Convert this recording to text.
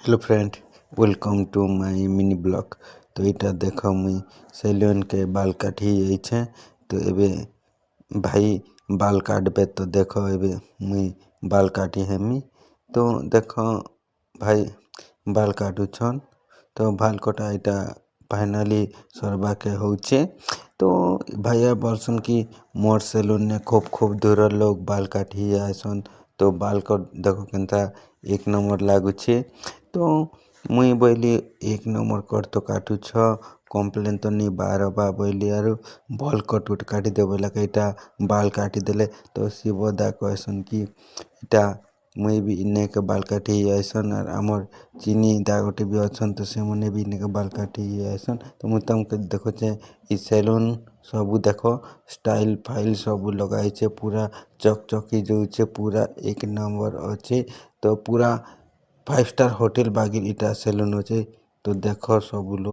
Hello friend, welcome to my mini blog. तो यहाँ देख मुई सैलून के बाल काटी जाइछे। तो एबे भाई बाल काटबे तो देख एबे मुई बाल काटी हेमी। तो देख भाई बाल काटुछन। तो बाल कटा इटा फाइनाली सरवा के होचे। तो भैया बोलसन कि मोर सैलून ने खूब दूर लोग बाल काटी आसन। तो बाल कट देखो केनता एक नंबर लागुछे। तो मुई बोली एक नंबर कट तो काटुछ, कम्प्लेन तो नहीं बार बा बोली आरु भल कट उट काटी दे बोला इटा बाल काटी देले। तो शिवदा कहसन कि इटा मुई भी इन्ने के बाल काटी आसन और आमर चीनी दा गोटे भी अच्छन। तो से मैंने भी इन्ने के बाल काटी आसन। तो मुई तुमके देखो इ सैलून सबू देख स्टाइल फाइल सबू लगाइछे, पूरा चकचकी जाउछे, पूरा एक नंबर अच्छे। तो पूरा 5 स्टार होटल बागिर इटा सैलून होचे। तो देख सब लोग।